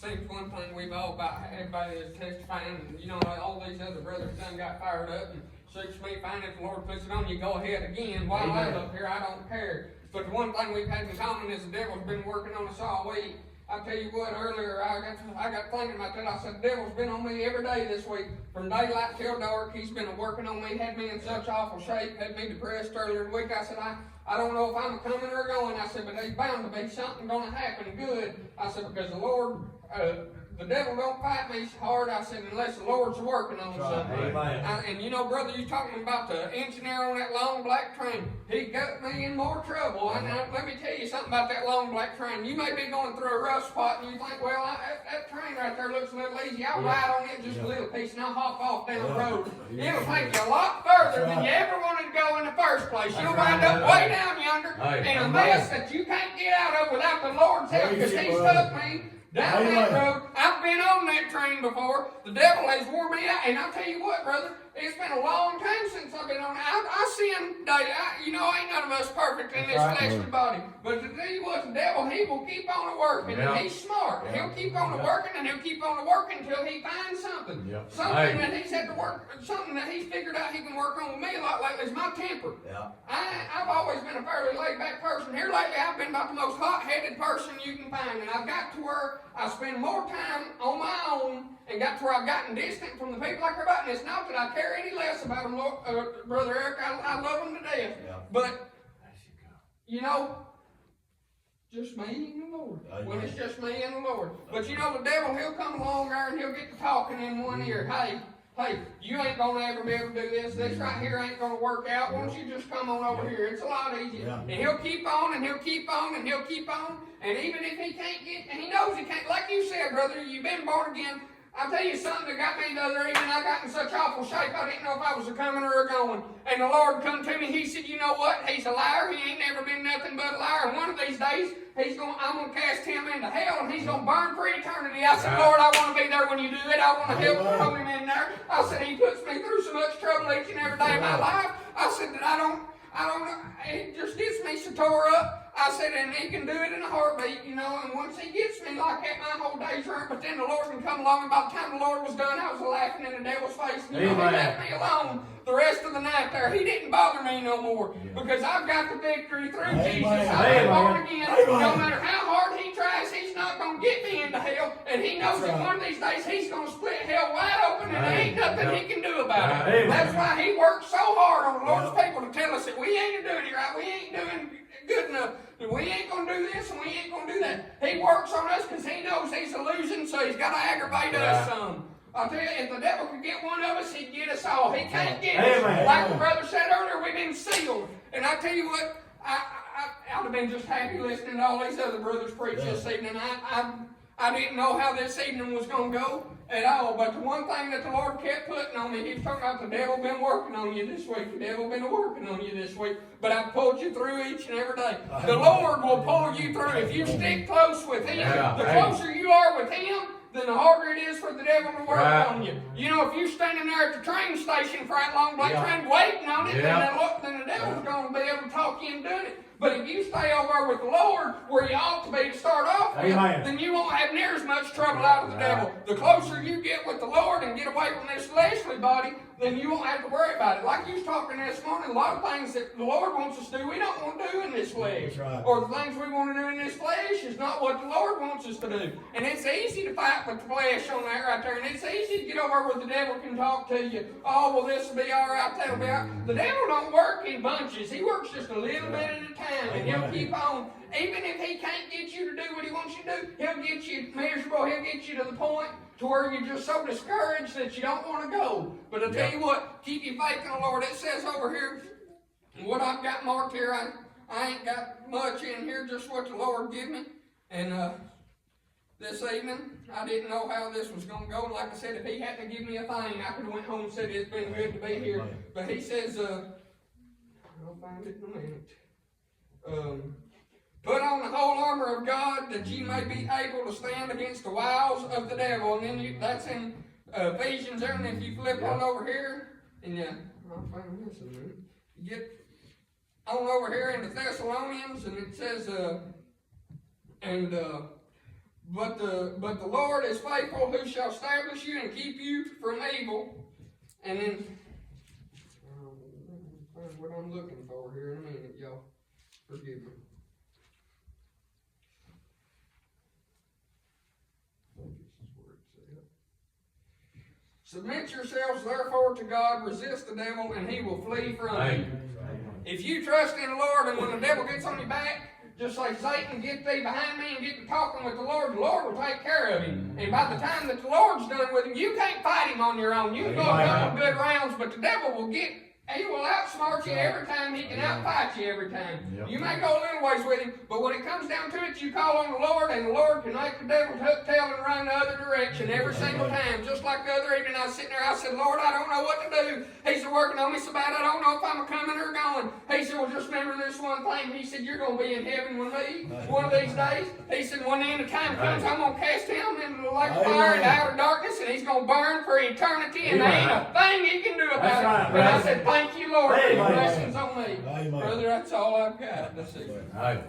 seems one thing we've all about everybody is testifying, and you know, all these other brothers done got fired up, and suits me fine if the Lord puts it on you, go ahead again. While I live up here, I don't care. But the one thing we've had in common is the devil's been working on us all week. I tell you what, earlier I got thinking about that. I said, the devil's been on me every day this week. From daylight till dark, he's been working on me, had me in such awful shape, had me depressed earlier in the week. I said, I don't know if I'm coming or going. I said, but there's bound to be something going to happen good. I said, because the Lord, the devil don't fight me hard. I said, unless the Lord's working on something. And you know, brother, you talking about the engineer on that long black train. He got me in more trouble. And let me tell you something about that long black train. You may be going through a rough spot and you think, well, that train right there looks a little easy. I'll ride on it just a little piece and I'll hop off down the road. It'll take you a lot further than you ever wanted to go in the first place. You'll wind up way down yonder in a mess that you can't get out of without the Lord's help, because He stuck me down that road. I've been on that train before. The devil has wore me out. And I'll tell you what, brother, it's been a long time since I've been on it. I sin daily. You know, ain't none of us perfect in this fleshly body. But to tell you what, the devil, he will keep on working. And he's smart. He'll keep on working, and he'll keep on working until he finds something. Something that he's had to work, something that he's figured out he can work on with me a lot lately is my temper. I've always been a fairly laid-back person. Here lately, I've been about the most hot-headed person you can find. And I've got to where I spend more time on my own and got to where I've gotten distant from the people I care about. And it's not that I care any less about them, Brother Eric. I love them to death. But, you know, just me and the Lord. When it's just me and the Lord. But, you know, the devil, he'll come along there and he'll get to talking in one ear. Hey, you ain't going to ever be able to do this. This right here ain't going to work out. Why don't you just come on over here? It's a lot easier. And he'll keep on, and he'll keep on, and he'll keep on. And even if he can't get, and he knows he can't, like you said, brother, you've been born again. I'll tell you something that got me the other evening. I got in such awful shape, I didn't know if I was a coming or a going. And the Lord come to me, He said, you know what? He's a liar. He ain't never been nothing but a liar. And one of these days, I'm going to cast him into hell, and he's going to burn for eternity. I said, Lord, I want to be there when you do it. I want to help throw him in there. I said, He puts me through so much trouble each and every day of my life. I said that I don't know. It just gets me so tore up. I said, and He can do it in a heartbeat, you know, and once He gets me like that, my whole day's ruined. But then the Lord can come along, and by the time the Lord was done, I was laughing in the devil's face. And, you know, He left me alone the rest of the night there. He didn't bother me no more, because I've got the victory through Jesus. I've been born again. No matter how hard he tries, he's not going to get me into hell. And he knows that one of these days he's going to split hell wide open, and there ain't nothing he can do about it. That's why he works so hard on the Lord's people to tell us that we ain't doing it right. We ain't doing good enough. We ain't going to do this and we ain't going to do that. He works on us because he knows he's a losing, so he's got to aggravate us some. I'll tell you, if the devil could get one of us, he'd get us all. He can't get us. Like the brother said earlier, we've been sealed. And I tell you what, I'd have been just happy listening to all these other brothers preach this evening. I didn't know how this evening was going to go at all, but the one thing that the Lord kept putting on me, He was talking about the devil been working on you this week. The devil been working on you this week, but I've pulled you through each and every day. The Lord will pull you through if you stick close with Him. The closer you are with Him, then the harder it is for the devil to work on you. You know, if you're standing there at the train station for that long black train waiting on it, then the devil's going to be able to talk you into doing it. But if you stay over with the Lord, where you ought to be to start off with, then you won't have near as much trouble out of the devil. The closer you get with the Lord and get away from this fleshly body, then you won't have to worry about it. Like you was talking this morning, a lot of things that the Lord wants us to do, we don't want to do in this flesh. Or the things we want to do in this flesh is not what the Lord wants us to do. And it's easy to fight with the flesh on that right there. And it's easy to get over where the devil can talk to you. Oh, well, this will be all right, that'll be all right. The devil don't work in bunches. He works just a little bit at a time. And he'll keep on. Even if he can't get you to do what he wants you to do, he'll get you miserable. He'll get you to the point to where you're just so discouraged that you don't want to go. But I tell you what, keep your faith in the Lord. It says over here, what I've got marked here, I ain't got much in here, just what the Lord gave me. And this evening, I didn't know how this was going to go. Like I said, if He hadn't given me a thing, I could have went home and said it's been good to be here. But He says, I'll find it in a minute. Put on the whole armor of God, that ye may be able to stand against the wiles of the devil. And then that's in Ephesians there. And if you flip on over here, and I'll find this in a minute. You get on over here into Thessalonians, and it says, But the Lord is faithful, who shall establish you and keep you from evil. And then, find what I'm looking for here in a minute, y'all. Forgive me. Submit yourselves therefore to God, resist the devil, and he will flee from you. If you trust in the Lord, and when the devil gets on your back, just like Satan, get thee behind me and get to talking with the Lord will take care of him. And by the time that the Lord's done with him, you can't fight him on your own. You can go a couple good rounds, but the devil will he will outsmart you every time. He can outfight you every time. Yep. You may go a little ways with him, but when it comes down to it, you call on the Lord, and the Lord can make the devil tuck tail and run the other direction every single time. Just like the other evening, I was sitting there, I said, Lord, I don't know what to do. He said, working on me so bad, I don't know if I'm coming or going. He said, well, just remember this one thing. He said, you're going to be in heaven with me one of these days. He said, when the end of time comes, I'm going to cast him into the lake of fire and outer darkness, and he's going to burn for eternity, and there ain't a thing he can do about it. But I said, thank you, Lord. Blessings on me. Amen. Brother, that's all I've got. That's it. Amen.